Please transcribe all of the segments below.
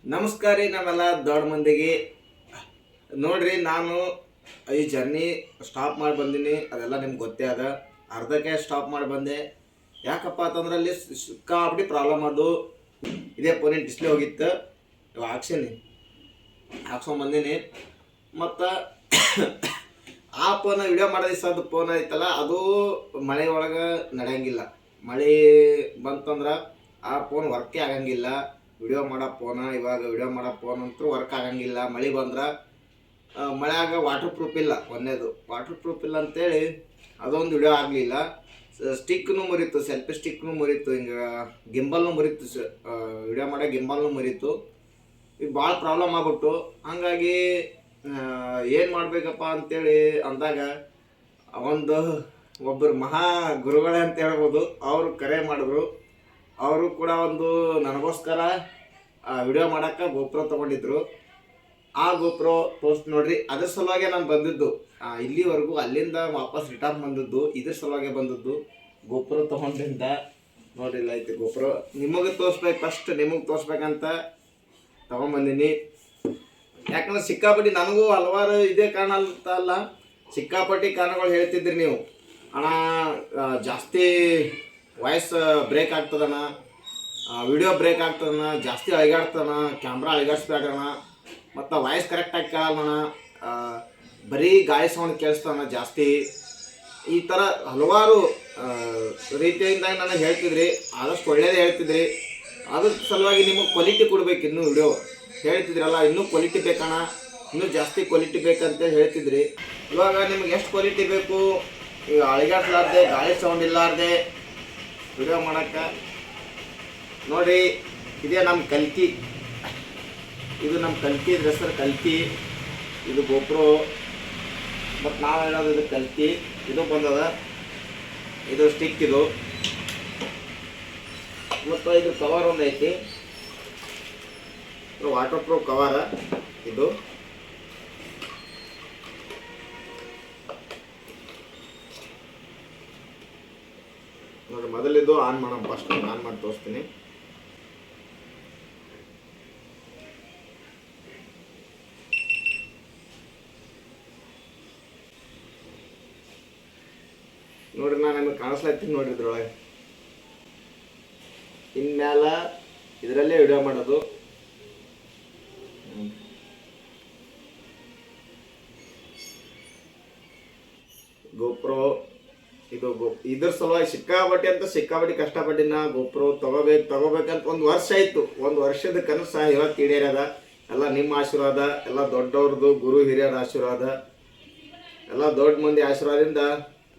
ನಮಸ್ಕಾರ ರೀ ನಾವೆಲ್ಲ ದೊಡ್ಡ ಮಂದಿಗೆ. ನೋಡ್ರಿ, ನಾನು ಈ ಜರ್ನಿ ಸ್ಟಾಪ್ ಮಾಡಿ ಬಂದೀನಿ, ಅದೆಲ್ಲ ನಿಮ್ಗೆ ಗೊತ್ತೇ ಅದ. ಅರ್ಧಕ್ಕೆ ಸ್ಟಾಪ್ ಮಾಡಿ ಬಂದೆ. ಯಾಕಪ್ಪ ಅಂತಂದ್ರೆ ಅಲ್ಲಿ ಸಿಕ್ಕಾಪಟ್ಟಿ ಪ್ರಾಬ್ಲಮ್ ಅದು. ಇದೇ ಫೋನಿನ ಡಿಸ್ಪ್ಲೇ ಹೋಗಿತ್ತು, ಹಾಕ್ಸ್ಕೊಂಡ್ ಬಂದೀನಿ. ಮತ್ತು ಆ ಫೋನ್ ವಿಡಿಯೋ ಮಾಡೋ ದಿವಸದ ಫೋನ್ ಐತಲ್ಲ, ಅದು ಮಳೆ ಒಳಗೆ ನಡೆಯಂಗಿಲ್ಲ. ಮಳೆ ಬಂತಂದ್ರೆ ಆ ಫೋನ್ ವರ್ಕೇ ಆಗಂಗಿಲ್ಲ. ವಿಡಿಯೋ ಮಾಡೋ ಫೋನ, ಇವಾಗ ವಿಡಿಯೋ ಮಾಡೋ ಫೋನ್ ಅಂತೂ ವರ್ಕ್ ಆಗಂಗಿಲ್ಲ. ಮಳೆ ಬಂದ್ರೆ ಮಳೆಯಾಗ ವಾಟರ್ ಪ್ರೂಫ್ ಇಲ್ಲ. ಒಂದೇದು ವಾಟರ್ ಪ್ರೂಫ್ ಇಲ್ಲ ಅಂತೇಳಿ ಅದೊಂದು ವಿಡಿಯೋ ಆಗಲಿಲ್ಲ. ಸ್ಟಿಕ್ನು ಮುರಿತು, ಸೆಲ್ಫಿ ಸ್ಟಿಕ್ನು ಮುರಿತು, ಹಿಂಗೆ ಗಿಂಬಲ್ನು ಮುರಿತು, ವಿಡಿಯೋ ಮಾಡೋ ಗಿಂಬಲ್ನು ಮುರಿತು. ಈಗ ಭಾಳ ಪ್ರಾಬ್ಲಮ್ ಆಗ್ಬಿಟ್ಟು, ಹಾಗಾಗಿ ಏನು ಮಾಡಬೇಕಪ್ಪ ಅಂತೇಳಿ ಅಂದಾಗ ಒಬ್ಬರು ಮಹಾ ಗುರುಗಳೇ ಅಂತ ಹೇಳ್ಬೋದು, ಅವರು ಕರೆ ಮಾಡಿದ್ರು. ಅವರು ಕೂಡ ಒಂದು ನನಗೋಸ್ಕರ ವಿಡಿಯೋ ಮಾಡೋಕ್ಕೆ ಗೋಪ್ರೋ ತೊಗೊಂಡಿದ್ರು. ಆ ಗೋಪ್ರೋ ತೋರಿಸಿ ನೋಡ್ರಿ, ಅದ್ರ ಸಲುವಾಗಿ ನಾನು ಬಂದಿದ್ದು. ಇಲ್ಲಿವರೆಗೂ ಅಲ್ಲಿಂದ ವಾಪಸ್ ರಿಟರ್ನ್ ಬಂದದ್ದು ಇದ್ರ ಸಲುವಾಗಿ ಬಂದದ್ದು. ಗೋಪ್ರೋ ತೊಗೊಂಡ್ರಿಂದ ನೋಡ್ರಿ, ಇಲ್ಲ ಐತಿ ಗೋಪ್ರೋ. ನಿಮಗೆ ತೋರಿಸ್ಬೇಕು, ಫಸ್ಟ್ ನಿಮಗೆ ತೋರಿಸ್ಬೇಕಂತ ತೊಗೊಂಬಂದೀನಿ. ಯಾಕಂದ್ರೆ ಸಿಕ್ಕಾಪಟ್ಟಿ ನನಗೂ ಹಲವಾರು ಇದೇ ಕಾರಣ ಅಂತ ಅಲ್ಲ, ಸಿಕ್ಕಾಪಟ್ಟಿ ಕಾರಣಗಳು ಹೇಳ್ತಿದ್ರಿ ನೀವು. ಅಣ್ಣ ಜಾಸ್ತಿ ವಾಯ್ಸ್ ಬ್ರೇಕ್ ಆಗ್ತದಣ್ಣ, ವಿಡಿಯೋ ಬ್ರೇಕ್ ಆಗ್ತದಣ್ಣ, ಜಾಸ್ತಿ ಅಳಿಗಾಡ್ತದಣ್ಣ, ಕ್ಯಾಮ್ರಾ ಅಳಿಗಾಡಿಸ್ಬೇಕಣ್ಣ, ಮತ್ತು ವಾಯ್ಸ್ ಕರೆಕ್ಟಾಗಿ ಕೇಳಲ್ಲಣ್ಣ, ಬರೀ ಗಾಳಿ ಸೌಂಡ್ ಕೇಳಿಸ್ತಾನ ಜಾಸ್ತಿ. ಈ ಥರ ಹಲವಾರು ರೀತಿಯಿಂದ ನನಗೆ ಹೇಳ್ತಿದ್ರಿ. ಆದಷ್ಟು ಒಳ್ಳೇದೇ ಹೇಳ್ತಿದ್ರಿ. ಅದ್ರ ಸಲುವಾಗಿ ನಿಮಗೆ ಕ್ವಾಲಿಟಿ ಕೊಡ್ಬೇಕು. ಇನ್ನೂ ವಿಡಿಯೋ ಹೇಳ್ತಿದ್ರಲ್ಲ, ಇನ್ನೂ ಕ್ವಾಲಿಟಿ ಬೇಕಣ್ಣ, ಇನ್ನೂ ಜಾಸ್ತಿ ಕ್ವಾಲಿಟಿ ಬೇಕಂತೇಳಿ ಹೇಳ್ತಿದ್ರಿ. ಇವಾಗ ನಿಮ್ಗೆ ಎಷ್ಟು ಕ್ವಾಲಿಟಿ ಬೇಕು, ಈಗ ಅಳಿಗಾಡ್ಲಾರ್ದೆ, ಗಾಳಿ ಸೌಂಡ್ ಇಲ್ಲಾರ್ದೆ ವಿಡಿಯೋ ಮಾಡೋಕ್ಕೆ ನೋಡಿರಿ. ಇದೇ ನಮ್ಮ ಕಲ್ಕಿ, ಇದು ನಮ್ಮ ಕಲ್ಕಿ, ಇದ್ರ ಹೆಸರು ಕಲ್ಕಿ. ಇದು ಗೋಪ್ರೋ, ಮತ್ತು ನಾವು ಹೇಳೋದು ಇದು ಕಲ್ಕಿ. ಇದು ಬಂದದ, ಇದು ಸ್ಟಿಕ್, ಇದು ಮತ್ತು ಇದು ಕವರ್ ಒಂದು ಐತಿ, ವಾಟರ್ ಪ್ರೂಫ್ ಕವರ ಇದು. ನೋಡಿ, ಮೊದಲಿದ್ದು ಆನ್ ಮಾಡೋಣ. ಫಸ್ಟ್ ಆನ್ ಮಾಡಿ ತೋರಿಸ್ತೀನಿ. ನೋಡ್ರಿ, ನಾನು ನಿಮಗೆ ಕಾಣಿಸ್ಲಾಗ್ತೀನಿ ನೋಡ್ರಿ. ಇದ್ರೊಳಗೆ ಇನ್ಮ್ಯಾಲ ಇದರಲ್ಲೇ ವಿಡಿಯೋ ಮಾಡೋದು. ಗೋಪ್ರೋ ಇದು ಇದ್ರ ಸಲುವಾಗಿ ಸಿಕ್ಕಾಪಟ್ಟಿ ಕಷ್ಟಪಟ್ಟಿನ. ಗೋಪ್ರೋ ತಗೋಬೇಕಂತ ಒಂದು ವರ್ಷ ಆಯಿತು. ಒಂದು ವರ್ಷದ ಕನಸು ಇವತ್ತು ಈಡೇರದ. ಎಲ್ಲ ನಿಮ್ಮ ಆಶೀರ್ವಾದ, ಎಲ್ಲ ದೊಡ್ಡವ್ರದ್ದು, ಗುರು ಹಿರಿಯರ ಆಶೀರ್ವಾದ, ಎಲ್ಲ ದೊಡ್ಡ ಮಂದಿ ಆಶೀರ್ವಾದದಿಂದ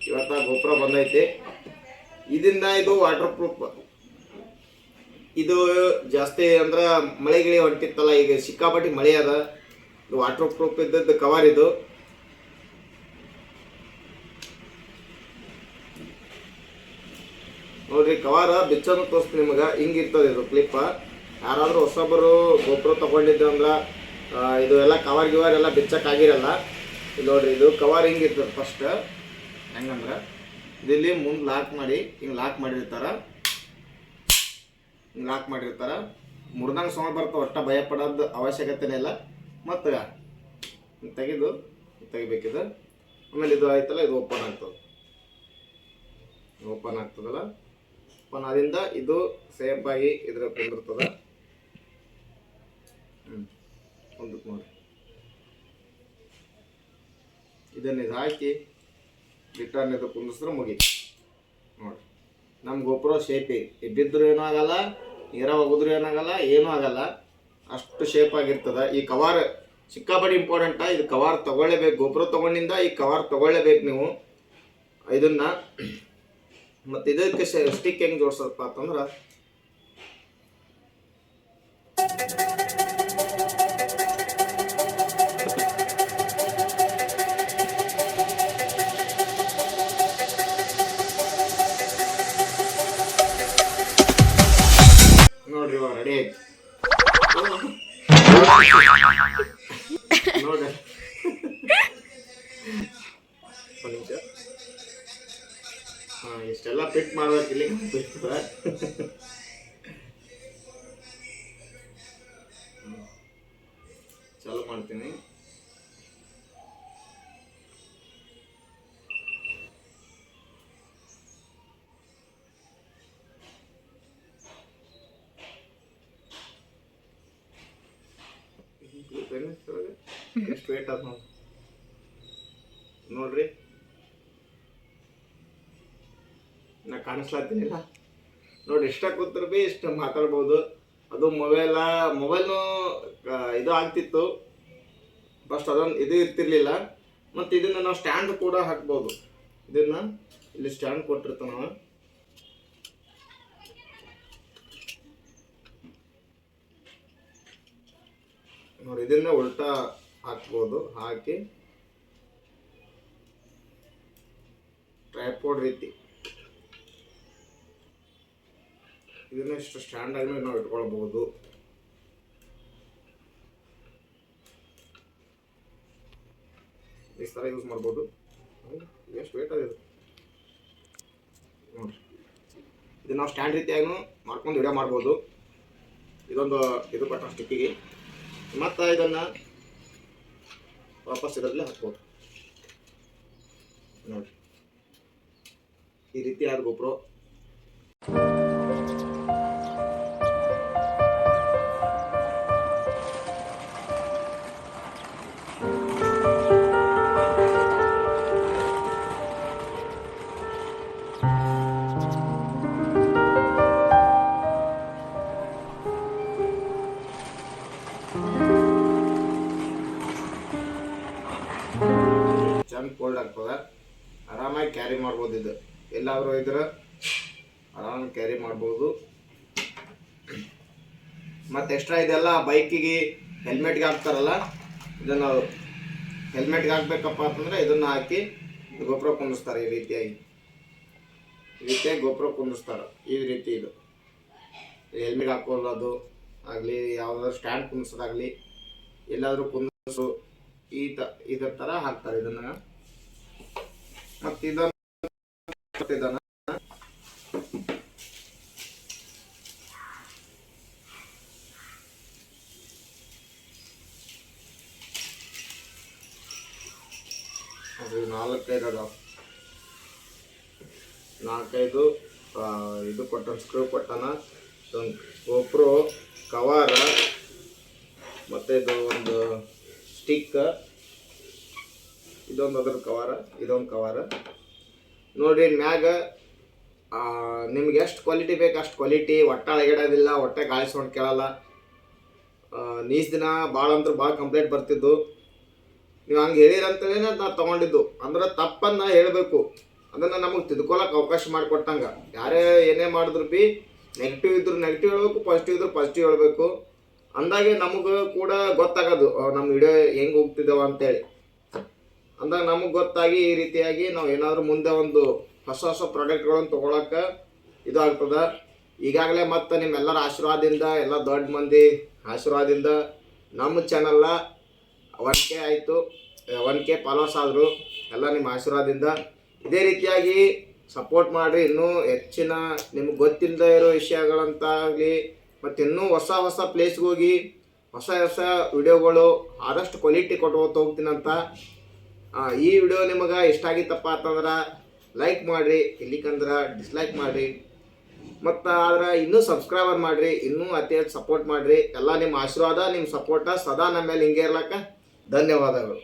ಇವತ್ತು ಗೋಪ್ರೋ ಬಂದೈತಿ. ಇದರಿಂದ ಇದು ವಾಟರ್ ಪ್ರೂಫ್. ಇದು ಜಾಸ್ತಿ ಅಂದ್ರೆ ಮಳೆ ಗಿಳಿ ಹೊಂಟಿತ್ತಲ್ಲ, ಈಗ ಸಿಕ್ಕಾಪಟ್ಟಿ ಮಳೆ ಅದ. ಇದು ವಾಟರ್ ಪ್ರೂಫ್ ಇದ್ದದ್ದು ಕವರ್ ಇದು. ನೋಡ್ರಿ, ಕವರ್ ಬಿಚ್ಚೋದು ತೋರಿಸ್ತೀನಿ ನಿಮಗೆ. ಹಿಂಗಿರ್ತದೆ ಇದು ಕ್ಲಿಪ್. ಯಾರಾದರೂ ಹೊಸೊಬ್ಬರು ಗೋಪ್ರೋ ತೊಗೊಂಡಿದ್ದು ಅಂದ್ರೆ ಇದು ಎಲ್ಲ ಕವರ್ ಗಿವರ್ ಎಲ್ಲ ಬಿಚ್ಚಕ್ಕಾಗಿರಲ್ಲ. ಇದು ನೋಡ್ರಿ, ಇದು ಕವರ್ ಹಿಂಗಿರ್ತದೆ. ಫಸ್ಟ್ ಹೆಂಗಂದ್ರೆ ಇಲ್ಲಿ ಮುಂದೆ ಲಾಕ್ ಮಾಡಿ, ಹಿಂಗೆ ಲಾಕ್ ಮಾಡಿರ್ತಾರೆ. ಮುರಿದಂಗೆ ಸೌಂಡ್ ಬರ್ತವೆ, ಒಟ್ಟು ಭಯ ಪಡೋದು ಅವಶ್ಯಕತೆನೇ ಇಲ್ಲ. ಮತ್ತು ತೆಗಿಬೇಕಿದೆ. ಆಮೇಲೆ ಇದು ಆಯ್ತಲ್ಲ, ಇದು ಓಪನ್ ಆಗ್ತದಲ್ಲ. ಓಪನ್ ಆದಿಂದ ಇದು ಸೇಫ್ ಆಗಿ ಇದ್ರ ಕುಂದಿರ್ತದ. ಕುಂದಕ್ಕೆ ನೋಡಿ, ಇದನ್ನ ಇದು ಹಾಕಿ ರಿಟರ್ನ್ ಇದು ಕುಂದಿಸಿದ್ರೆ ಮುಗೀತು. ನೋಡಿ, ನಮ್ಮ ಗೋಪ್ರೋ ಶೇಪ್ ಬಿದ್ದರೂ ಏನೂ ಆಗಲ್ಲ, ನೀರ ಹೋಗಿದ್ರು ಏನಾಗಲ್ಲ, ಏನೂ ಆಗಲ್ಲ. ಅಷ್ಟು ಶೇಪ್ ಆಗಿರ್ತದೆ. ಈ ಕವರ್ ಸಿಕ್ಕಾಪಟ್ಟಿ ಇಂಪಾರ್ಟೆಂಟ. ಇದು ಕವರ್ ತೊಗೊಳ್ಳೇಬೇಕು. ಗೋಪ್ರೋ ತೊಗೊಂಡಿಂದ ಈ ಕವರ್ ತೊಗೊಳ್ಳೇಬೇಕು ನೀವು ಇದನ್ನ. ಮತ್ತು ಇದಕ್ಕೆ ಸ್ಟಿಕ್ ಹೆಂಗೆ ಜೋಡ್ಸಪ್ಪ ಅಂತಂದ್ರೆ, ನೋಡ್ರಿ, ಇವಾಗ ರೆಡಿ ಆಯ್ತು. ನೋಡ್ರಿ, ಇಷ್ಟೆಲ್ಲ ಫಿಟ್ ಮಾಡ್ಬೇಕಿಲ್ಲ. ಮಾಡ್ತೀನಿ. ಎಷ್ಟು ವೇಟ್ ಅದ ನೋಡ್ರಿ, ನಾ ಕಾಣಿಸ್ಲಾತೀನಿಲ್ಲ ನೋಡಿ. ಇಷ್ಟ ಕೂತ್ರು ಭೀ ಇಷ್ಟು ಮಾತಾಡ್ಬೋದು. ಅದು ಮೊಬೈಲ್ನು ಇದು ಆಗ್ತಿತ್ತು ಫಸ್ಟ್, ಅದೊಂದು ಇದು ಇರ್ತಿರ್ಲಿಲ್ಲ. ಮತ್ತು ಇದನ್ನು ನಾವು ಸ್ಟ್ಯಾಂಡ್ ಕೂಡ ಹಾಕ್ಬೋದು. ಇದನ್ನು ಇಲ್ಲಿ ಸ್ಟ್ಯಾಂಡ್ ಕೊಟ್ಟಿರ್ತಾವ ನಾವು. ನೋಡಿ, ಇದನ್ನ ಉಲ್ಟಾ ಹಾಕ್ಬೋದು. ಹಾಕಿ ಟ್ರೈಪಾಡ್ ರೀತಿ ಇದನ್ನ ಇಷ್ಟು ಸ್ಟ್ಯಾಂಡ್ ಆಗಿ ನಾವು ಇಟ್ಕೊಳ್ಬಹುದು. ಈ ಥರ ಯೂಸ್ ಮಾಡ್ಬೋದು. ಎಷ್ಟು ವೇಟ್ ಅದು ನೋಡ್ರಿ. ಇದು ನಾವು ಸ್ಟ್ಯಾಂಡ್ ರೀತಿಯಾಗಿ ಮಾಡ್ಕೊಂಡು ವಿಡಿಯೋ ಮಾಡ್ಬೋದು. ಇದೊಂದು ಇದು ಕೊಟ್ಟ ಸ್ಟಿಕ್ಕಿಗೆ. ಮತ್ತು ಇದನ್ನು ವಾಪಸ್ ಇದರಲ್ಲಿ ಹಾಕ್ಬೋದು ನೋಡಿ. ಈ ರೀತಿ ಆದ GoPro. ಚಂದ ಫೋಲ್ಡ್ ಆಗ್ತದೆ, ಆರಾಮಾಗಿ ಕ್ಯಾರಿ ಮಾಡ್ಬೋದು. ಇದು ಎಲ್ಲಾದರೂ ಇದ್ರೆ ಆರಾಮಾಗಿ ಕ್ಯಾರಿ ಮಾಡ್ಬೋದು. ಮತ್ತು ಎಕ್ಸ್ಟ್ರಾ ಇದೆಲ್ಲ ಬೈಕಿಗೆ ಹೆಲ್ಮೆಟ್ಗೆ ಹಾಕ್ತಾರಲ್ಲ, ಇದನ್ನು ಹೆಲ್ಮೆಟ್ಗೆ ಹಾಕ್ಬೇಕಪ್ಪ ಅಂತಂದರೆ ಇದನ್ನು ಹಾಕಿ GoPro ಕುಂದಿಸ್ತಾರೆ. ಈ ರೀತಿಯಾಗಿ GoPro ಕುಂದಿಸ್ತಾರೆ. ಈ ರೀತಿ ಇದು ಹೆಲ್ಮೆಟ್ ಹಾಕೋದು ಆಗಲಿ, ಯಾವುದಾದ್ರು ಸ್ಟ್ಯಾಂಡ್ ಕುಂದಿಸೋದಾಗಲಿ, ಎಲ್ಲಾದರೂ ಕುಂದಿಸು ಇದರ ಥರ ಹಾಕ್ತಾರೆ ಇದನ್ನು. ಮತ್ತು ಇದನ್ನು ಅದು 4-5 ಅದಾವ. 4-5 ಇದು ಕೊಟ್ಟಾನ, ಸ್ಕ್ರೂ ಕೊಟ್ಟಾನ. GoPro ಕವರ, ಮತ್ತು ಇದು ಒಂದು ಸ್ಟಿಕ್, ಇದೊಂದು ಅದ್ರ ಕವರ, ಇದೊಂದು ಕವರ ನೋಡಿರಿ. ಮ್ಯಾಗ ನಿಮ್ಗೆ ಎಷ್ಟು ಕ್ವಾಲಿಟಿ ಬೇಕು ಅಷ್ಟು ಕ್ವಾಲಿಟಿ. ಒಟ್ಟೆ ಅಳಗಿಡೋದಿಲ್ಲ, ಹೊಟ್ಟೆ ಗಾಳಿ ಸೌಂಡ್ ಕೇಳಲ್ಲ. ನೀಸ್ ದಿನ ಭಾಳ ಅಂದ್ರೆ ಭಾಳ ಕಂಪ್ಲೇಂಟ್ ಬರ್ತಿದ್ದು. ನೀವು ಹಂಗೆ ಹೇಳಿರಂತಲೇ ನಾವು ತೊಗೊಂಡಿದ್ದು. ಅಂದ್ರೆ ತಪ್ಪನ್ನು ಹೇಳಬೇಕು, ಅದನ್ನು ನಮಗೆ ತಿದ್ಕೊಳ್ಳೋಕೆ ಅವಕಾಶ ಮಾಡಿಕೊಟ್ಟಂಗೆ. ಯಾರೇ ಏನೇ ಮಾಡಿದ್ರು ಭೀ ನೆಗೆಟಿವ್ ಇದ್ರು ನೆಗೆಟಿವ್ ಹೇಳ್ಬೇಕು, ಪಾಸಿಟಿವ್ ಇದ್ರು ಪಾಸಿಟಿವ್ ಹೇಳಬೇಕು. ಅಂದಾಗೆ ನಮಗೆ ಕೂಡ ಗೊತ್ತಾಗೋದು ನಮ್ಮ ವಿಡಿಯೋ ಹೆಂಗೆ ಹೋಗ್ತಿದ್ದೇವೆ ಅಂತೇಳಿ. ಅಂದಾಗ ನಮಗೆ ಗೊತ್ತಾಗಿ ಈ ರೀತಿಯಾಗಿ ನಾವು ಏನಾದರೂ ಮುಂದೆ ಒಂದು ಹೊಸ ಪ್ರಾಡಕ್ಟ್ಗಳನ್ನು ತೊಗೊಳಕ್ಕೆ ಇದು ಆಗ್ತದೆ. ಈಗಾಗಲೇ ಮತ್ತು ನಿಮ್ಮೆಲ್ಲರ ಆಶೀರ್ವಾದದಿಂದ, ಎಲ್ಲ ದೊಡ್ಡ ಮಂದಿ ಆಶೀರ್ವಾದದಿಂದ ನಮ್ಮ ಚಾನಲ್ನ 1K ಆಯಿತು, 1K ಫಾಲೋವರ್ಸ್ ಆದರು. ಎಲ್ಲ ನಿಮ್ಮ ಆಶೀರ್ವಾದದಿಂದ ಇದೇ ರೀತಿಯಾಗಿ ಸಪೋರ್ಟ್ ಮಾಡಿರಿ. ಇನ್ನೂ ಹೆಚ್ಚಿನ ನಿಮ್ಗೆ ಗೊತ್ತಿಲ್ಲದೆ ಇರೋ ವಿಷಯಗಳಂತಾಗಲಿ, ಮತ್ತು ಇನ್ನೂ ಹೊಸ ಪ್ಲೇಸ್ಗೆ ಹೋಗಿ ಹೊಸ ವಿಡಿಯೋಗಳು ಆದಷ್ಟು ಕ್ವಾಲಿಟಿ ಕೊಟ್ಟು ಹೋಗ್ತೀನಂತ. ಈ ವಿಡಿಯೋ ನಿಮಗೆ ಇಷ್ಟ ಆಗಿತ್ತಪ್ಪ ಅಂತಂದ್ರೆ ಲೈಕ್ ಮಾಡಿರಿ, ಇಲ್ಲಿಕಂದ್ರೆ ಡಿಸ್ಲೈಕ್ ಮಾಡಿರಿ. ಮತ್ತು ಆದ್ರೆ ಇನ್ನೂ ಸಬ್ಸ್ಕ್ರೈಬರ್ ಮಾಡಿರಿ, ಇನ್ನೂ ಅತಿ ಹೆಚ್ಚು ಸಪೋರ್ಟ್ ಮಾಡಿರಿ. ಎಲ್ಲ ನಿಮ್ಮ ಆಶೀರ್ವಾದ, ನಿಮ್ಮ ಸಪೋರ್ಟ ಸದಾ ನಮ್ಮ ಮೇಲೆ ಹಿಂಗೆ ಇರ್ಲಕ್ಕ. ಧನ್ಯವಾದಗಳು.